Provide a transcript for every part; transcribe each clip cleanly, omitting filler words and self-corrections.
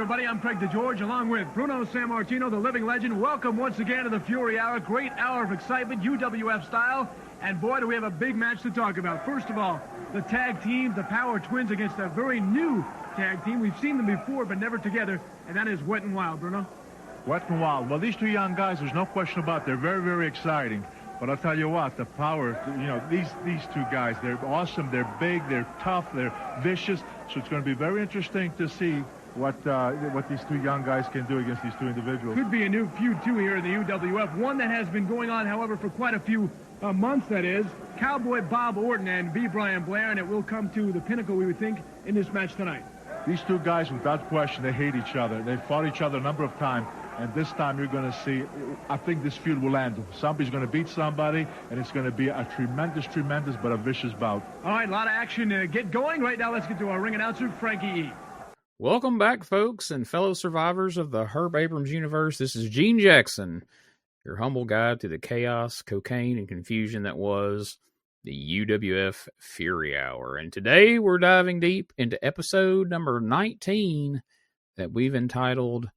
everybody. I'm Craig DeGeorge, along with Bruno Sammartino, the living legend. Welcome once again to the Fury Hour. Great hour of excitement, UWF style. And boy, do we have a big match to talk about. First of all, the tag team, the Power Twins, against a very new tag team. We've seen them before, but never together, and that is Wet and Wild, Bruno. Wet and Wild. Well, these two young guys, there's no question about it. They're very, very exciting. But I'll tell you what, the Power, these two guys, they're awesome. They're big, they're tough, they're vicious. So it's going to be very interesting to see what these two young guys can do against these two individuals. Could be a new feud, too, here in the UWF. One that has been going on, however, for quite a few months, that is. Cowboy Bob Orton and Blair, and it will come to the pinnacle, we would think, in this match tonight. These two guys, without question, they hate each other. They've fought each other a number of times. And this time you're going to see, I think this feud will end. Somebody's going to beat somebody, and it's going to be a tremendous, but a vicious bout. All right, a lot of action to get going. Right now, let's get to our ring announcer, Frankie E. Welcome back, folks, and fellow survivors of the Herb Abrams universe. This is Gene Jackson, your humble guide to the chaos, cocaine, and confusion that was the UWF Fury Hour. And today we're diving deep into episode number 19 that we've entitled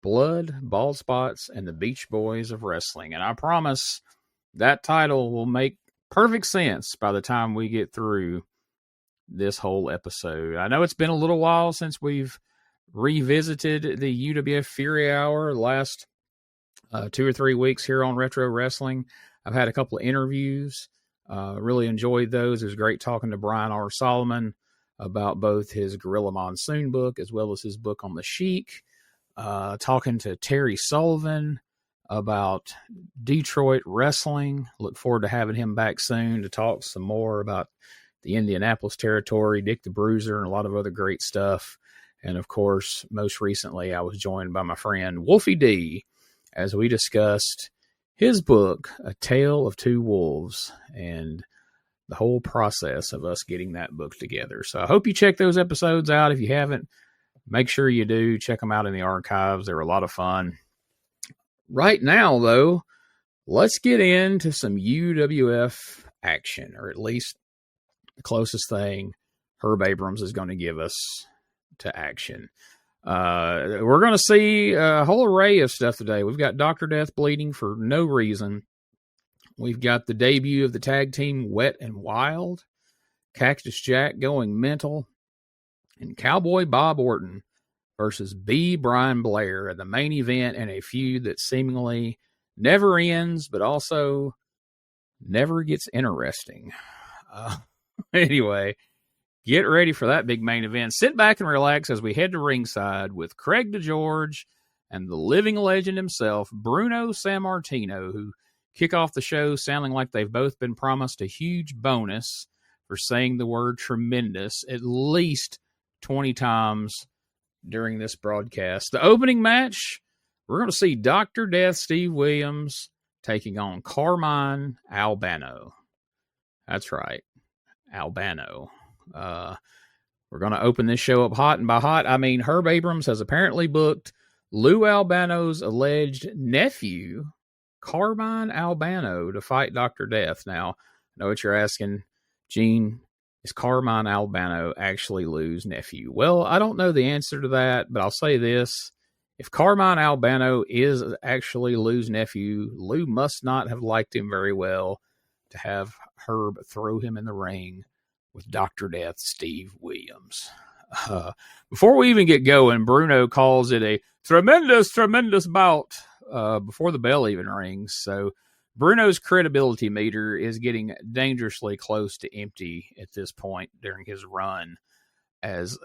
Blood, Bald Spots, and the Beach Boys of Wrestling. And I promise that title will make perfect sense by the time we get through this whole episode. I know it's been a little while since we've revisited the UWF Fury Hour, the last 2 or 3 weeks here on Retro Wrestling. I've had a couple of interviews. Really enjoyed those. It was great talking to Brian R. Solomon about both his Gorilla Monsoon book as well as his book on the Sheik. Talking to Terry Sullivan about Detroit wrestling. Look forward to having him back soon to talk some more about the Indianapolis territory, Dick the Bruiser, and a lot of other great stuff. And of course, most recently, I was joined by my friend Wolfie D as we discussed his book, A Tale of Two Wolves, and the whole process of us getting that book together. So I hope you check those episodes out. If you haven't, make sure you do. Check them out in the archives. They were a lot of fun. Right now, though, let's get into some UWF action, or at least the closest thing Herb Abrams is going to give us to action. We're going to see a whole array of stuff today. We've got Dr. Death bleeding for no reason. We've got the debut of the tag team Wet and Wild, Cactus Jack going mental, and Cowboy Bob Orton versus Brian Blair at the main event in a feud that seemingly never ends, but also never gets interesting. Anyway, get ready for that big main event. Sit back and relax as we head to ringside with Craig DeGeorge and the living legend himself, Bruno Sammartino, who kick off the show sounding like they've both been promised a huge bonus for saying the word tremendous at least 20 times during this broadcast. The opening match, we're going to see Dr. Death Steve Williams taking on Carmine Albano. That's right, Albano. We're going to open this show up hot, and by hot, I mean Herb Abrams has apparently booked Lou Albano's alleged nephew, Carmine Albano, to fight Dr. Death. Now, I know what you're asking, Gene. Is Carmine Albano actually Lou's nephew? Well, I don't know the answer to that, but I'll say this. If Carmine Albano is actually Lou's nephew, Lou must not have liked him very well to have Herb throw him in the ring with Dr. Death Steve Williams. Before we even get going, Bruno calls it a tremendous bout before the bell even rings. So Bruno's credibility meter is getting dangerously close to empty at this point during his run as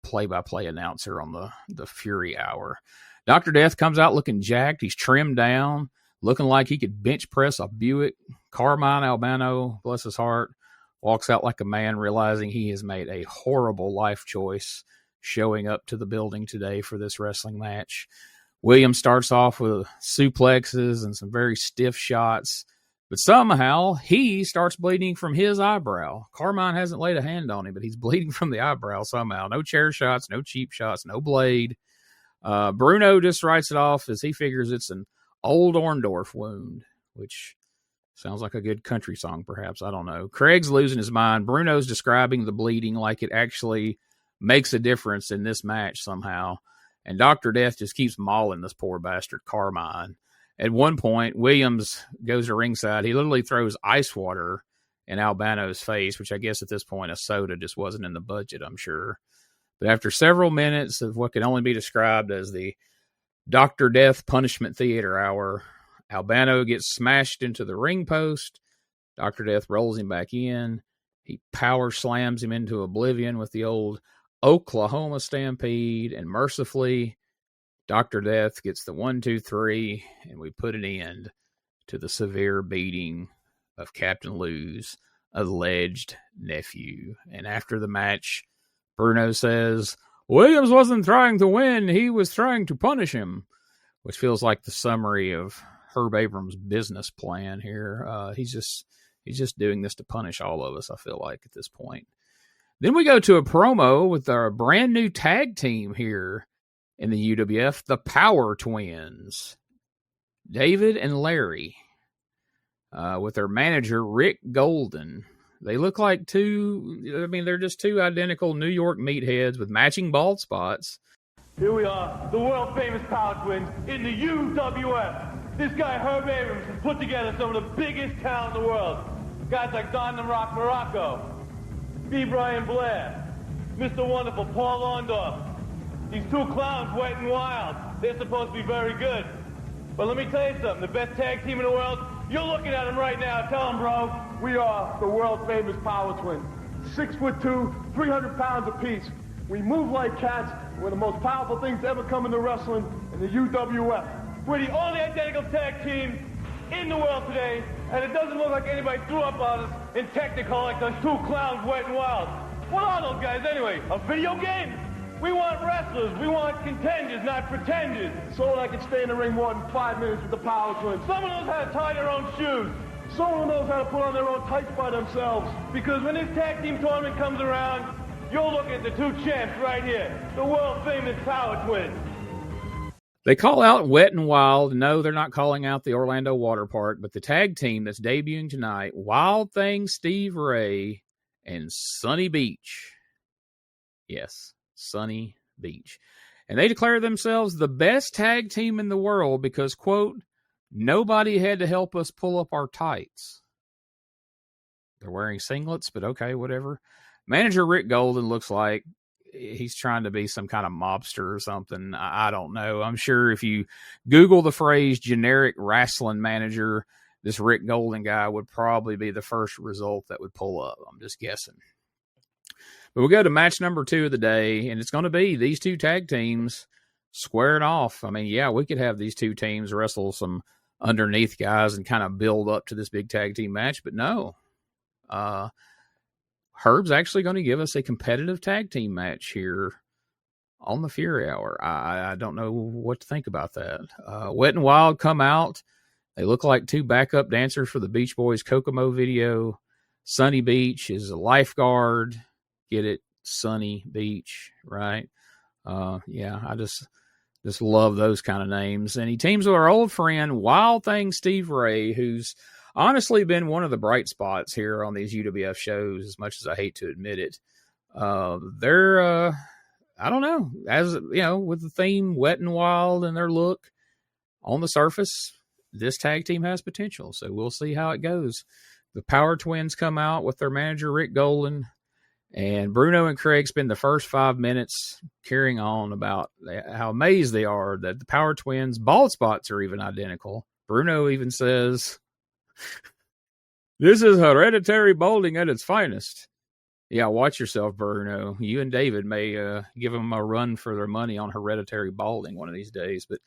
play-by-play announcer on the Fury Hour. Dr. Death comes out looking jacked. He's trimmed down, looking like he could bench press a Buick. Carmine Albano, bless his heart, walks out like a man realizing he has made a horrible life choice showing up to the building today for this wrestling match. Williams starts off with suplexes and some very stiff shots, but somehow he starts bleeding from his eyebrow. Carmine hasn't laid a hand on him, but he's bleeding from the eyebrow somehow. No chair shots, no cheap shots, no blade. Bruno just writes it off as he figures it's an old Orndorff wound, which sounds like a good country song, perhaps. I don't know. Craig's losing his mind. Bruno's describing the bleeding like it actually makes a difference in this match somehow. And Dr. Death just keeps mauling this poor bastard Carmine. At one point, Williams goes to ringside. He literally throws ice water in Albano's face, which I guess at this point a soda just wasn't in the budget, I'm sure. But after several minutes of what could only be described as the Dr. Death Punishment Theater Hour, Albano gets smashed into the ring post. Dr. Death rolls him back in. He power slams him into oblivion with the old Oklahoma Stampede, and mercifully, Dr. Death gets the 1, 2, 3, and we put an end to the severe beating of Captain Lou's alleged nephew. And after the match, Bruno says, Williams wasn't trying to win, he was trying to punish him, which feels like the summary of Herb Abrams' business plan here. He's just doing this to punish all of us, I feel like, at this point. Then we go to a promo with our brand new tag team here in the UWF, the Power Twins, David and Larry, with their manager, Rick Golden. They look like they're just two identical New York meatheads with matching bald spots. Here we are, the world-famous Power Twins in the UWF. This guy, Herb Abrams, has put together some of the biggest talent in the world. Guys like Don the Rock Morocco, B. Brian Blair, Mr. Wonderful Paul Orndorff. These two clowns, Wet and Wild, they're supposed to be very good. But let me tell you something, the best tag team in the world, you're looking at them right now. Tell them, bro. We are the world-famous Power Twins. 6'2", 300 pounds apiece. We move like cats. We're the most powerful things to ever come into wrestling in the UWF. We're the only identical tag team in the world today, and it doesn't look like anybody threw up on us in technical like those two clowns, Wet and Wild. What are those guys anyway? A video game? We want wrestlers. We want contenders, not pretenders. Someone that can stay in the ring more than 5 minutes with the Power Twins. Someone knows how to tie their own shoes. Someone knows how to put on their own tights by themselves. Because when this tag team tournament comes around, you're looking at the two champs right here, the world-famous Power Twins. They call out Wet and Wild. No, they're not calling out the Orlando Water Park, but the tag team that's debuting tonight, Wild Thing Steve Ray and Sunny Beach. Yes, Sunny Beach. And they declare themselves the best tag team in the world because, quote, nobody had to help us pull up our tights. They're wearing singlets, but okay, whatever. Manager Rick Golden looks like he's trying to be some kind of mobster or something. I don't know. I'm sure if you Google the phrase generic wrestling manager, this Rick Golden guy would probably be the first result that would pull up. I'm just guessing. But we'll go to match number 2 of the day, and it's going to be these two tag teams squaring off. I mean, yeah, we could have these two teams wrestle some underneath guys and kind of build up to this big tag team match, but no. Herb's actually going to give us a competitive tag team match here on the Fury Hour. I don't know what to think about that. Wet and Wild come out. They look like two backup dancers for the Beach Boys Kokomo video. Sunny Beach is a lifeguard. Get it? Sunny Beach, right? Yeah, I just love those kind of names. And he teams with our old friend, Wild Thing Steve Ray, who's honestly been one of the bright spots here on these UWF shows, as much as I hate to admit it. They're, I don't know, as you know, with the theme Wet and Wild and their look on the surface, this tag team has potential. So we'll see how it goes. The Power Twins come out with their manager, Rick Golden, and Bruno and Craig spend the first 5 minutes carrying on about how amazed they are that the Power Twins' bald spots are even identical. Bruno even says, this is hereditary balding at its finest. Yeah, watch yourself, Bruno. You and David may give them a run for their money on hereditary balding one of these days. But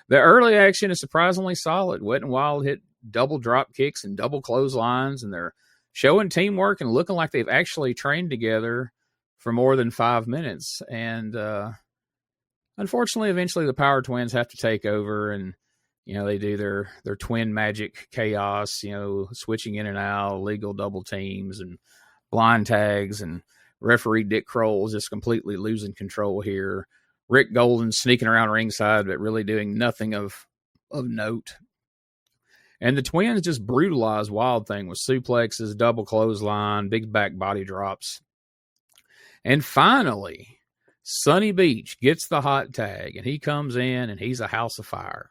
the early action is surprisingly solid. Wet and Wild hit double drop kicks and double clotheslines, and they're showing teamwork and looking like they've actually trained together for more than 5 minutes. And unfortunately, eventually the Power Twins have to take over, and you know, they do their twin magic chaos, you know, switching in and out, illegal double teams and blind tags, and referee Dick Kroll's just completely losing control here. Rick Golden sneaking around ringside, but really doing nothing of note. And the Twins just brutalized Wild Thing with suplexes, double clothesline, big back body drops. And finally, Sonny Beach gets the hot tag, and he comes in, and he's a house of fire.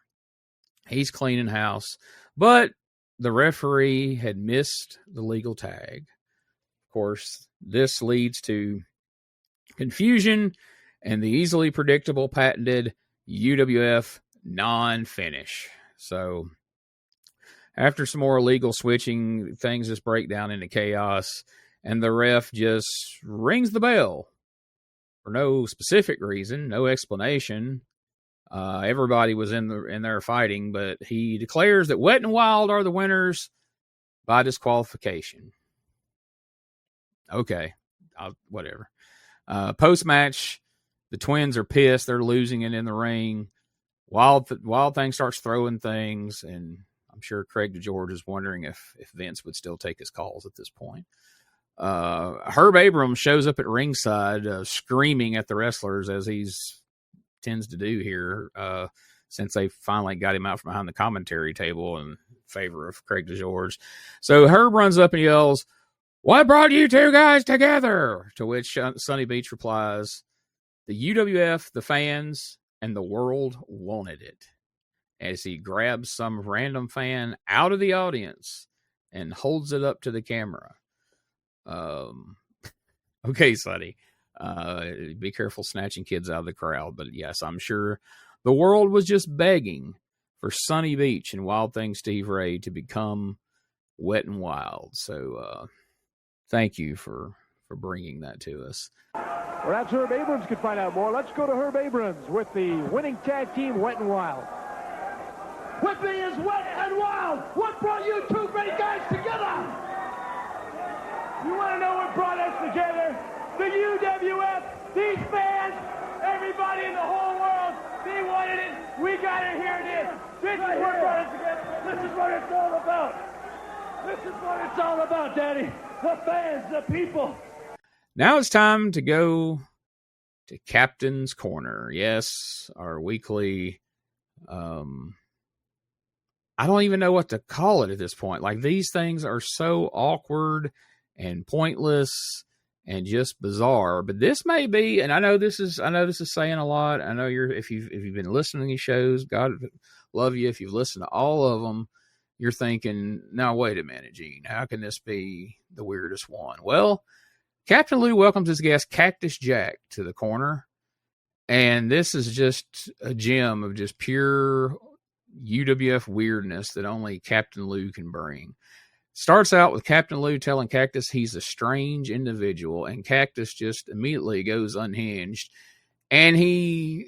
He's cleaning house, but the referee had missed the legal tag. Of course, this leads to confusion and the easily predictable patented UWF non-finish. So after some more illegal switching, things just break down into chaos, and the ref just rings the bell for no specific reason, no explanation. Everybody was in there fighting, but he declares that Wet and Wild are the winners by disqualification. Okay, whatever. Post-match, the twins are pissed. They're losing it in the ring. Wild Thing starts throwing things, and I'm sure Craig DeGeorge is wondering if Vince would still take his calls at this point. Herb Abrams shows up at ringside screaming at the wrestlers, as he tends to do here, since they finally got him out from behind the commentary table in favor of Craig DeGeorge. So Herb runs up and yells, "What brought you two guys together?" To which Sonny Beach replies, "The UWF, the fans, and the world wanted it," as he grabs some random fan out of the audience and holds it up to the camera. Okay, Sonny. Be careful snatching kids out of the crowd. But yes, I'm sure the world was just begging for Sonny Beach and Wild Thing Steve Ray to become Wet and Wild. So thank you for bringing that to us. Perhaps Herb Abrams could find out more. Let's go to Herb Abrams with the winning tag team, Wet and Wild. With me is Wet and Wild. What brought you two great guys together? You want to know what brought us together? The UWF, these fans, everybody in the whole world, they wanted it. We got it. Here it is. This is what brought us together. This is what it's all about. This is what it's all about, Daddy. The fans, the people. Now it's time to go to Captain's Corner. Yes, our weekly, I don't even know what to call it at this point. Like, these things are so awkward and pointless and just bizarre. But this may be, and I know this is saying a lot. I know if you've been listening to these shows, God love you. If you've listened to all of them, you're thinking, now wait a minute, Gene, how can this be the weirdest one? Well, Captain Lou welcomes his guest Cactus Jack to the corner, and this is just a gem of just pure UWF weirdness that only Captain Lou can bring. Starts out with Captain Lou telling Cactus he's a strange individual, and Cactus just immediately goes unhinged, and he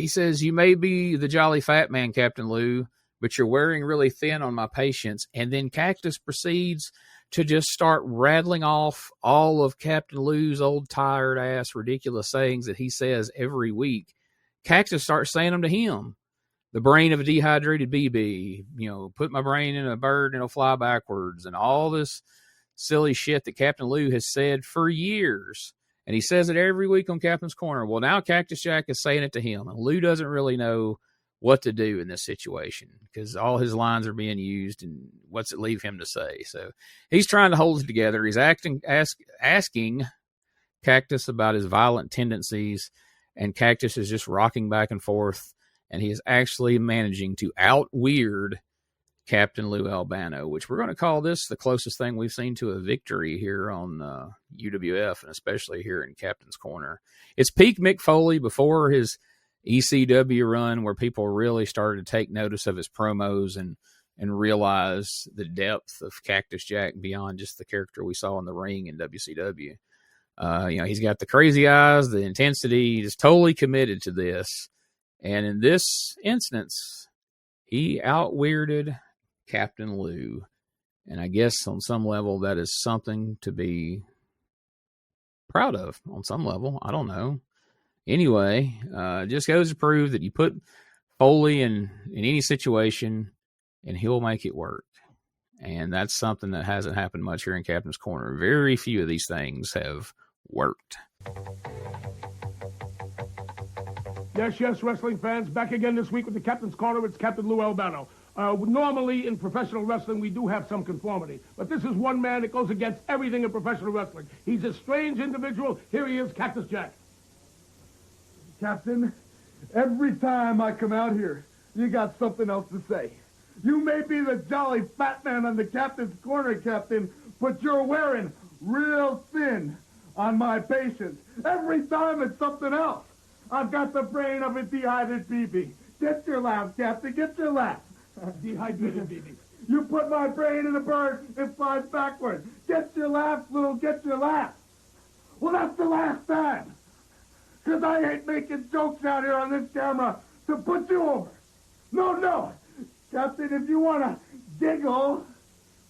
says, "You may be the jolly fat man, Captain Lou, but you're wearing really thin on my patience." And then Cactus proceeds to just start rattling off all of Captain Lou's old tired ass ridiculous sayings that he says every week. Cactus starts saying them to him. The brain of a dehydrated BB, put my brain in a bird and it'll fly backwards, and all this silly shit that Captain Lou has said for years. And he says it every week on Captain's Corner. Well, now Cactus Jack is saying it to him, and Lou doesn't really know what to do in this situation because all his lines are being used, and what's it leave him to say? So he's trying to hold it together. He's asking Cactus about his violent tendencies, and Cactus is just rocking back and forth, and he is actually managing to out-weird Captain Lou Albano, which we're going to call this the closest thing we've seen to a victory here on UWF, and especially here in Captain's Corner. It's peak Mick Foley before his ECW run, where people really started to take notice of his promos and realize the depth of Cactus Jack beyond just the character we saw in the ring in WCW. He's got the crazy eyes, the intensity, he's totally committed to this. And in this instance, he out-weirded Captain Lou. And I guess on some level that is something to be proud of on some level. I don't know. Anyway, it just goes to prove that you put Foley in any situation and he'll make it work. And that's something that hasn't happened much here in Captain's Corner. Very few of these things have worked. Yes, wrestling fans, back again this week with the Captain's Corner. It's Captain Lou Albano. Normally in professional wrestling, we do have some conformity, but this is one man that goes against everything in professional wrestling. He's a strange individual. Here he is, Cactus Jack. Captain, every time I come out here, you got something else to say. You may be the jolly fat man on the captain's corner, Captain, but you're wearing real thin on my patience. Every time it's something else. I've got the brain of a dehydrated BB. Get your laugh, Captain, get your laugh. Dehydrated BB. You put my brain in a bird, it flies backward. Get your laugh, Lou, get your laugh. Well, that's the last time. Because I ain't making jokes out here on this camera to put you over. No. Captain, if you want to giggle,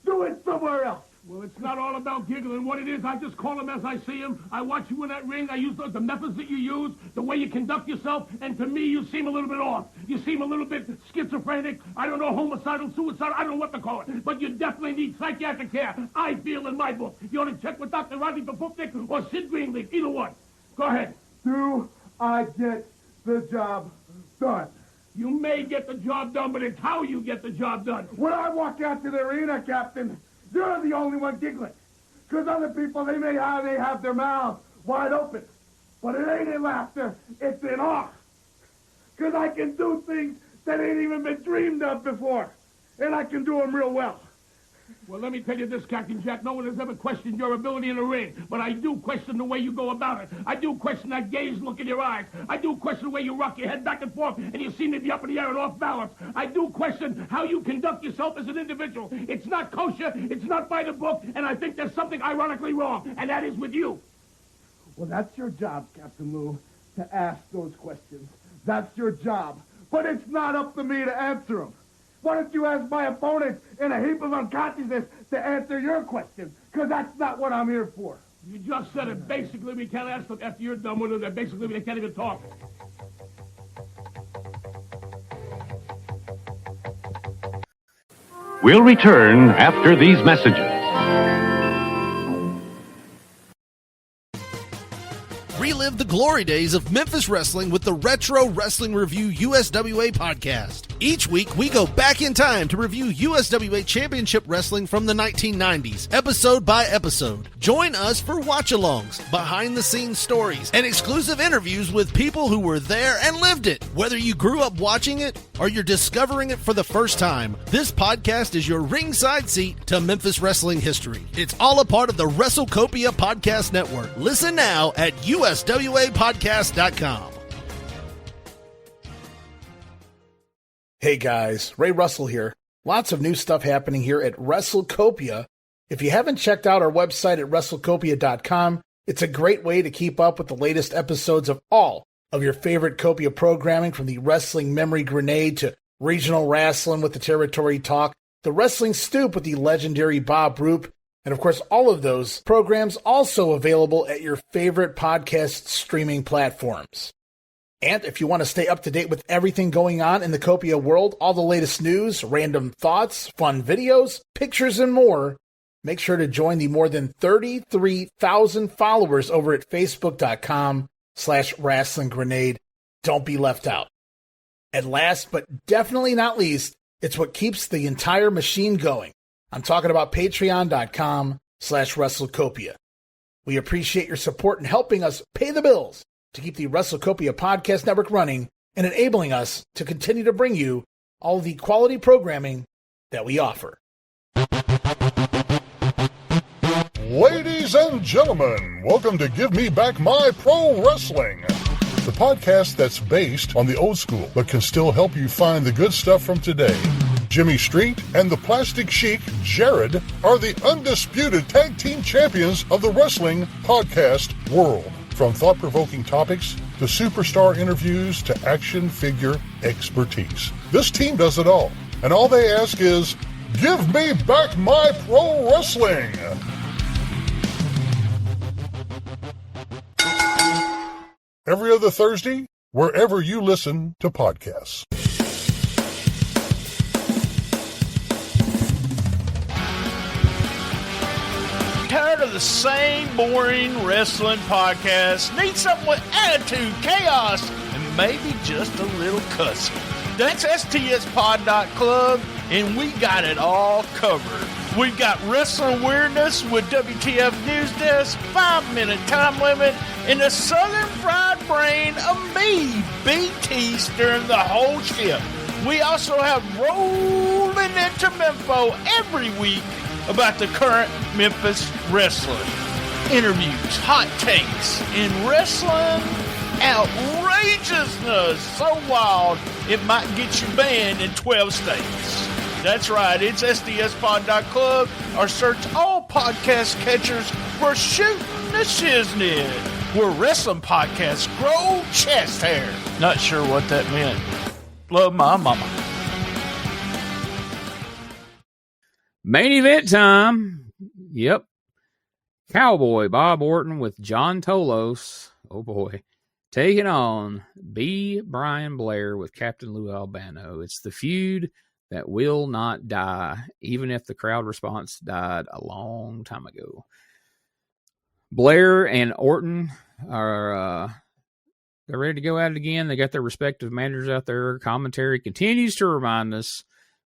do it somewhere else. Well, it's not all about giggling. What it is, I just call him as I see him. I watch you in that ring. I use the methods that you use, the way you conduct yourself, and to me, you seem a little bit off. You seem a little bit schizophrenic. I don't know, homicidal, suicidal. I don't know what to call it. But you definitely need psychiatric care. I feel in my book. You ought to check with Dr. Rodney Bafufnik or Sid Greenleaf, either one. Go ahead. Do I get the job done? You may get the job done, but it's how you get the job done. When I walk out to the arena, Captain, you're the only one giggling. Because other people, they have their mouths wide open. But it ain't in laughter, it's in awe. Because I can do things that ain't even been dreamed of before. And I can do them real well. Well, let me tell you this, Cactus Jack. No one has ever questioned your ability in the ring, but I do question the way you go about it. I do question that gaze look in your eyes. I do question the way you rock your head back and forth, and you seem to be up in the air and off balance. I do question how you conduct yourself as an individual. It's not kosher, it's not by the book, and I think there's something ironically wrong, and that is with you. Well, that's your job, Captain Lou, to ask those questions. That's your job. But it's not up to me to answer them. Why don't you ask my opponent in a heap of unconsciousness to answer your question? Because that's not what I'm here for. You just said it. Basically, we can't ask them after you're done with it. Basically, they can't even talk. We'll return after these messages. Relive the glory days of Memphis wrestling with the Retro Wrestling Review USWA podcast. Each week, we go back in time to review USWA Championship Wrestling from the 1990s, episode by episode. Join us for watch-alongs, behind-the-scenes stories, and exclusive interviews with people who were there and lived it. Whether you grew up watching it or you're discovering it for the first time, this podcast is your ringside seat to Memphis wrestling history. It's all a part of the WrestleCopia Podcast Network. Listen now at USWApodcast.com. Hey guys, Ray Russell here. Lots of new stuff happening here at WrestleCopia. If you haven't checked out our website at WrestleCopia.com, it's a great way to keep up with the latest episodes of all of your favorite Copia programming, from the Wrestling Memory Grenade to Regional Wrestling with the Territory Talk, the Wrestling Stoop with the legendary Bob Roop, and of course all of those programs also available at your favorite podcast streaming platforms. And if you want to stay up to date with everything going on in the Copia world, all the latest news, random thoughts, fun videos, pictures, and more, make sure to join the more than 33,000 followers over at Facebook.com/Wrestling Grenade. Don't be left out. And last but definitely not least, it's what keeps the entire machine going. I'm talking about Patreon.com/WrestleCopia. We appreciate your support in helping us pay the bills to keep the WrestleCopia Podcast Network running and enabling us to continue to bring you all the quality programming that we offer. Ladies and gentlemen, welcome to Give Me Back My Pro Wrestling, the podcast that's based on the old school but can still help you find the good stuff from today. Jimmy Street and the Plastic Sheik, Jared, are the undisputed tag team champions of the wrestling podcast world. From thought-provoking topics to superstar interviews to action figure expertise, this team does it all. And all they ask is, give me back my pro wrestling. Every other Thursday, wherever you listen to podcasts. Tired of the same boring wrestling podcast? Need something with attitude, chaos, and maybe just a little cussing? That's STSpod.club, and we got it all covered. We've got wrestling weirdness with WTF News Desk, 5-minute time limit, and the Southern Fried brain of me, BT, during the whole ship. We also have rolling into Memphis every week about the current Memphis wrestling. Interviews, hot takes, and wrestling outrageousness so wild it might get you banned in 12 states. That's right, it's SDSpod.club or search all podcast catchers for Shooting the Shiznit, where wrestling podcasts grow chest hair. Not sure what that meant. Love my mama. Main event time. Yep. Cowboy Bob Orton with John Tolos. Oh boy. Taking on B. Brian Blair with Captain Lou Albano. It's the feud that will not die, even if the crowd response died a long time ago. Blair and Orton are they're ready to go at it again. They got their respective managers out there. Commentary continues to remind us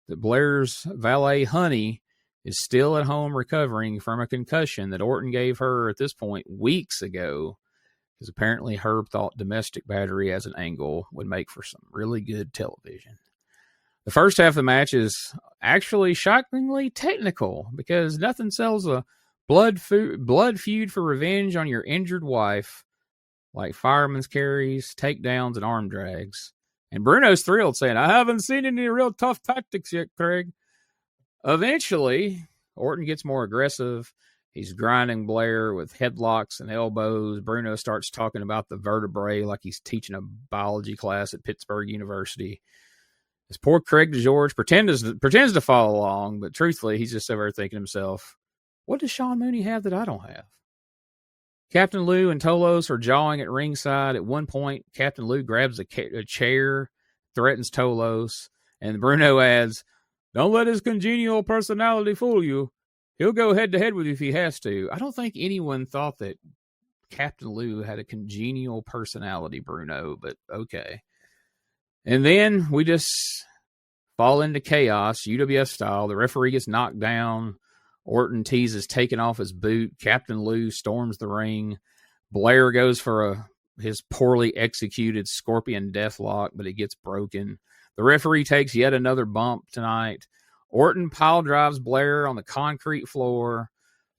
that Blair's valet, Honey, is still at home recovering from a concussion that Orton gave her at this point weeks ago, because apparently Herb thought domestic battery as an angle would make for some really good television. The first half of the match is actually shockingly technical, because nothing sells a blood feud for revenge on your injured wife like fireman's carries, takedowns, and arm drags. And Bruno's thrilled, saying, I haven't seen any real tough tactics yet, Craig. Eventually, Orton gets more aggressive. He's grinding Blair with headlocks and elbows. Bruno starts talking about the vertebrae like he's teaching a biology class at Pittsburgh University. This poor Craig DeGeorge pretends to follow along, but truthfully, he's just over there thinking to himself, what does Sean Mooney have that I don't have? Captain Lou and Tolos are jawing at ringside. At one point, Captain Lou grabs a chair, threatens Tolos, and Bruno adds, don't let his congenial personality fool you. He'll go head-to-head with you if he has to. I don't think anyone thought that Captain Lou had a congenial personality, Bruno, but okay. And then we just fall into chaos, UWF style. The referee gets knocked down. Orton teases taking off his boot. Captain Lou storms the ring. Blair goes for his poorly executed scorpion deathlock, but it gets broken. The referee takes yet another bump tonight. Orton pile drives Blair on the concrete floor.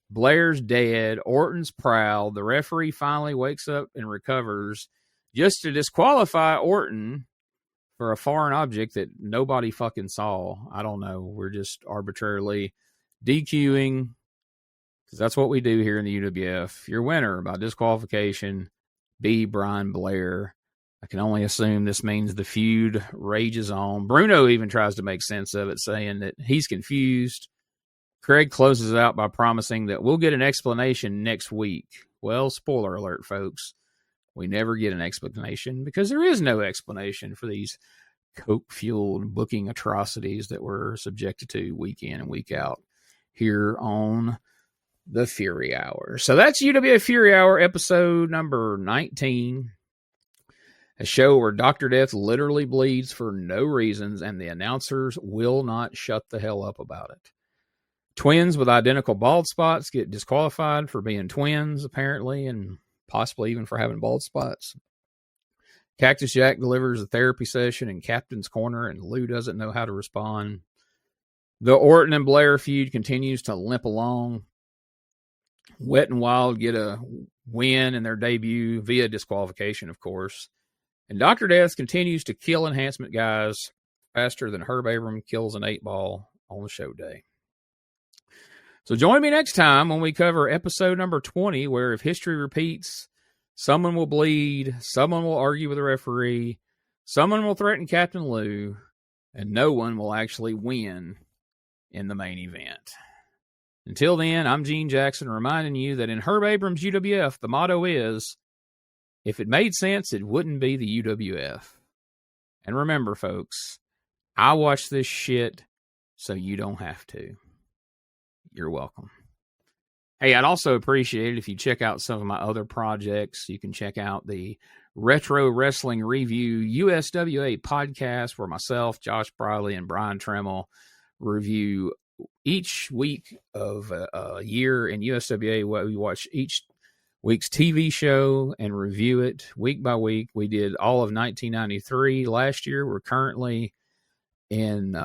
Blair's dead. Orton's proud. The referee finally wakes up and recovers just to disqualify Orton for a foreign object that nobody fucking saw. I don't know. We're just arbitrarily DQing, because that's what we do here in the UWF. Your winner by disqualification, B. Brian Blair. I can only assume this means the feud rages on. Bruno even tries to make sense of it, saying that he's confused. Craig closes out by promising that we'll get an explanation next week. Well, spoiler alert, folks. We never get an explanation, because there is no explanation for these coke-fueled booking atrocities that we're subjected to week in and week out here on the Fury Hour. So that's UWF Fury Hour episode number 19. A show where Dr. Death literally bleeds for no reasons, and the announcers will not shut the hell up about it. Twins with identical bald spots get disqualified for being twins, apparently, and possibly even for having bald spots. Cactus Jack delivers a therapy session in Captain's Corner, and Lou doesn't know how to respond. The Orton and Blair feud continues to limp along. Wet and Wild get a win in their debut via disqualification, of course. And Dr. Death continues to kill enhancement guys faster than Herb Abram kills an 8-ball on the show day. So join me next time when we cover episode number 20, where if history repeats, someone will bleed, someone will argue with the referee, someone will threaten Captain Lou, and no one will actually win in the main event. Until then, I'm Gene Jackson, reminding you that in Herb Abrams' UWF, the motto is, if it made sense, it wouldn't be the UWF. And remember, folks, I watch this shit so you don't have to. You're welcome. Hey, I'd also appreciate it if you check out some of my other projects. You can check out the Retro Wrestling Review USWA podcast, where myself, Josh Briley, and Brian Tremmel review each week of a year in USWA. We week's TV show and review it week by week. We did all of 1993 last year. We're currently in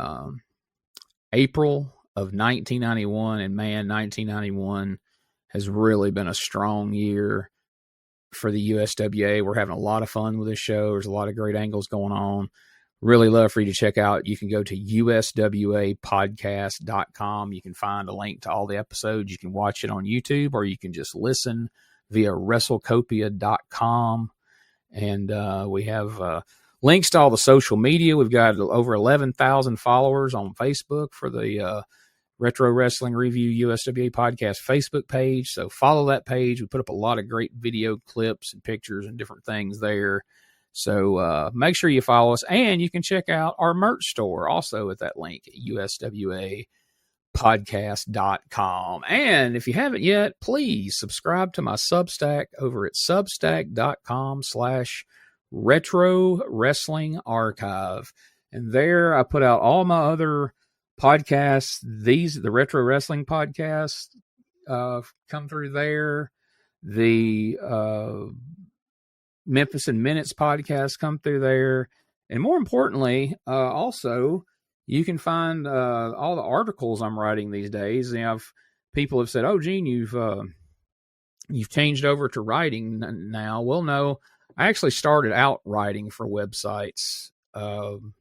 April of 1991, and man, 1991 has really been a strong year for the USWA. We're having a lot of fun with this show. There's a lot of great angles going on. Really love for you to check out. You can go to uswapodcast.com. You can find a link to all the episodes. You can watch it on YouTube, or you can just listen via wrestlecopia.com. And we have links to all the social media. We've got over 11,000 followers on Facebook for the Retro Wrestling Review USWA Podcast Facebook page. So follow that page. We put up a lot of great video clips and pictures and different things there. So make sure you follow us, and you can check out our merch store also at that link at uswapodcast.com. And if you haven't yet, please subscribe to my Substack over at substack.com/retro wrestling archive. And there I put out all my other podcasts. The Retro Wrestling Podcast come through there. The Memphis in Minutes podcast come through there. And more importantly, also, you can find all the articles I'm writing these days. And people have said, "Oh, Gene, you've changed over to writing now." Well, no, I actually started out writing for websites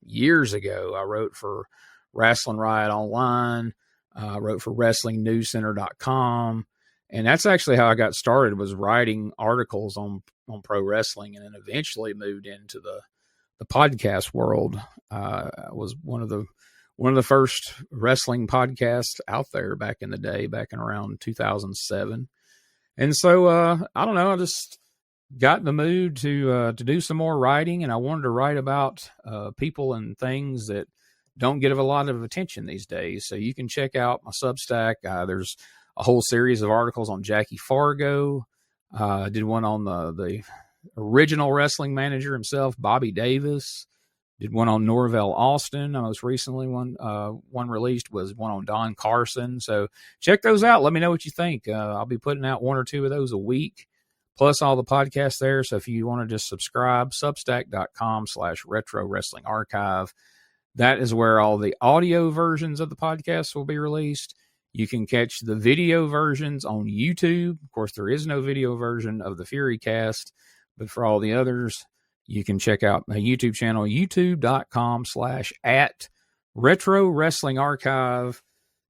years ago. I wrote for Wrestling Riot Online. I wrote for WrestlingNewsCenter.com. And that's actually how I got started, was writing articles on pro wrestling, and then eventually moved into the podcast world. I was one of the first wrestling podcasts out there back in the day, back in around 2007. And so, I don't know, I just got in the mood to do some more writing, and I wanted to write about people and things that don't get a lot of attention these days. So you can check out my Substack. There's a whole series of articles on Jackie Fargo. I did one on the original wrestling manager himself, Bobby Davis. Did one on Norvell Austin. Most recently one released was one on Don Carson. So check those out. Let me know what you think. I'll be putting out one or two of those a week, plus all the podcasts there. So if you want to just subscribe, substack.com/retro wrestling archive. That is where all the audio versions of the podcast will be released. You can catch the video versions on YouTube. Of course, there is no video version of the Fury Cast, but for all the others, you can check out my YouTube channel, youtube.com/@retro wrestling archive.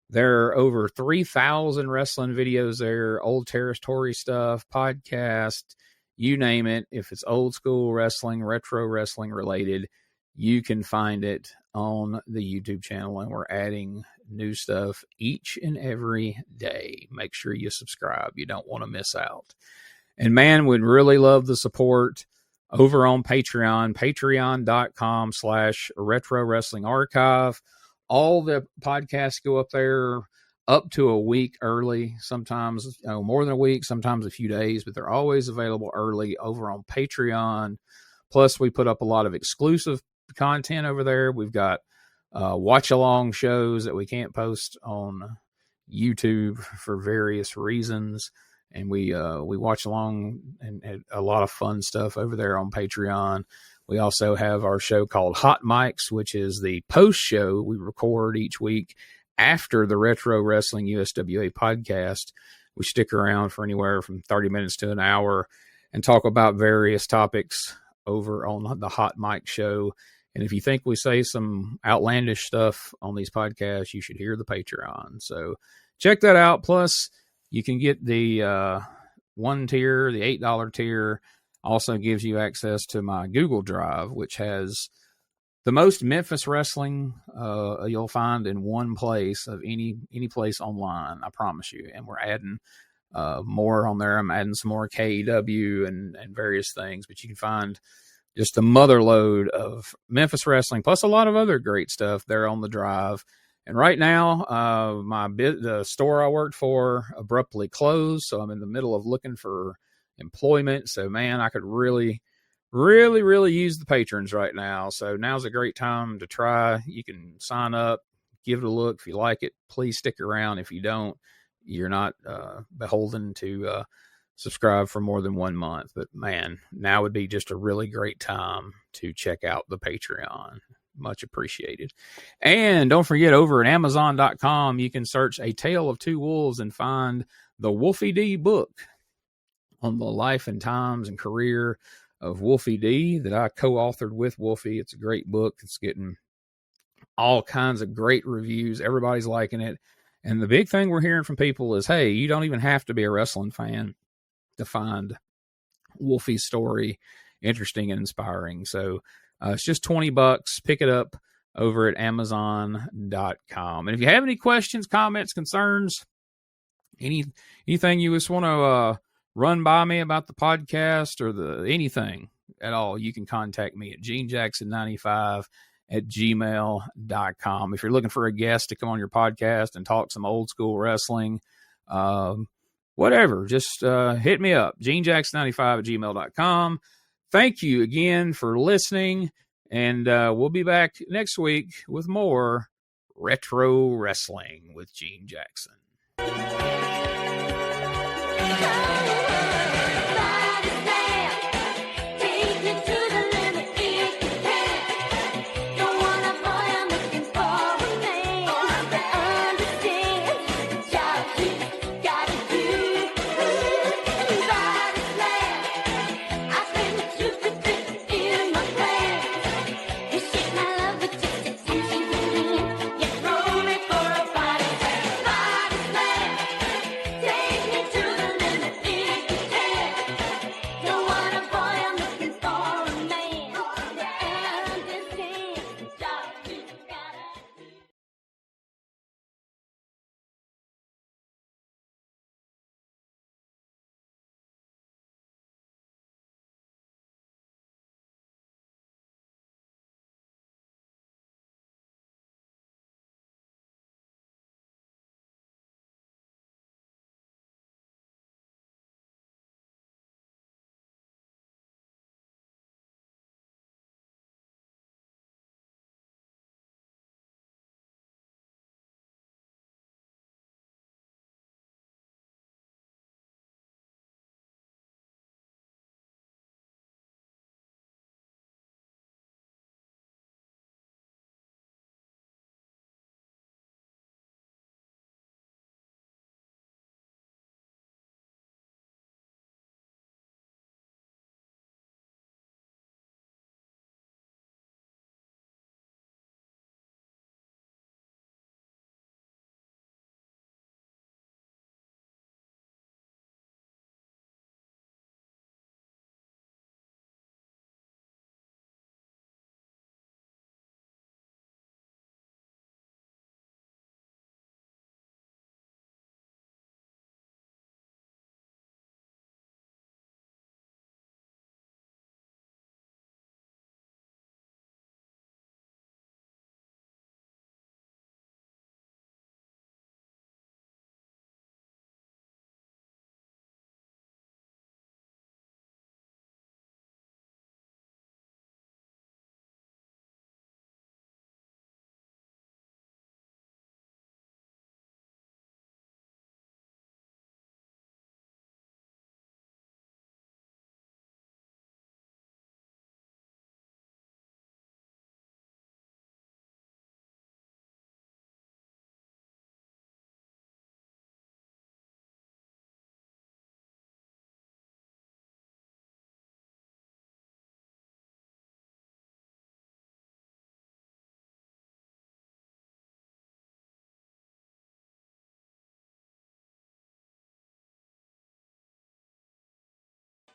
There are over 3,000 wrestling videos there, old territory stuff, podcast, you name it. If it's old school wrestling, retro wrestling related, you can find it on the YouTube channel, and we're adding new stuff each and every day. Make sure you subscribe. You don't want to miss out. And man, we'd really love the support over on Patreon, patreon.com/retro wrestling archive. All the podcasts go up there up to a week early, sometimes more than a week, sometimes a few days, but they're always available early over on Patreon. Plus, we put up a lot of exclusive content over there. We've got watch along shows that we can't post on YouTube for various reasons, and we watch along and a lot of fun stuff over there on Patreon. We also have our show called Hot Mics, which is the post show we record each week after the Retro Wrestling USWA podcast. We stick around for anywhere from 30 minutes to an hour and talk about various topics over on the Hot Mic show. And if you think we say some outlandish stuff on these podcasts, you should hear the Patreon. So check that out. Plus, you can get the one tier, the $8 tier, also gives you access to my Google Drive, which has the most Memphis wrestling you'll find in one place of any place online, I promise you. And we're adding more on there. I'm adding some more KEW and various things, but you can find just a mother load of Memphis wrestling, plus a lot of other great stuff there on the drive. And right now, the store I worked for abruptly closed, so I'm in the middle of looking for employment. So, man, I could really, really, really use the patrons right now. So now's a great time to try. You can sign up, give it a look. If you like it, please stick around. If you don't, you're not beholden to subscribe for more than 1 month. But man, now would be just a really great time to check out the Patreon. Much appreciated. And don't forget, over at Amazon.com, you can search A Tale of Two Wolves and find the Wolfie D book on the life and times and career of Wolfie D that I co-authored with Wolfie. It's a great book. It's getting all kinds of great reviews. Everybody's liking it. And the big thing we're hearing from people is, hey, you don't even have to be a wrestling fan to find Wolfie's story interesting and inspiring. So it's just $20. Pick it up over at Amazon.com. And if you have any questions, comments, concerns, anything you just want to run by me about the podcast or anything at all, you can contact me at genejackson95@gmail.com. If you're looking for a guest to come on your podcast and talk some old school wrestling, whatever, just hit me up, genejackson95@gmail.com. Thank you again for listening, and we'll be back next week with more Retro Wrestling with Gene Jackson.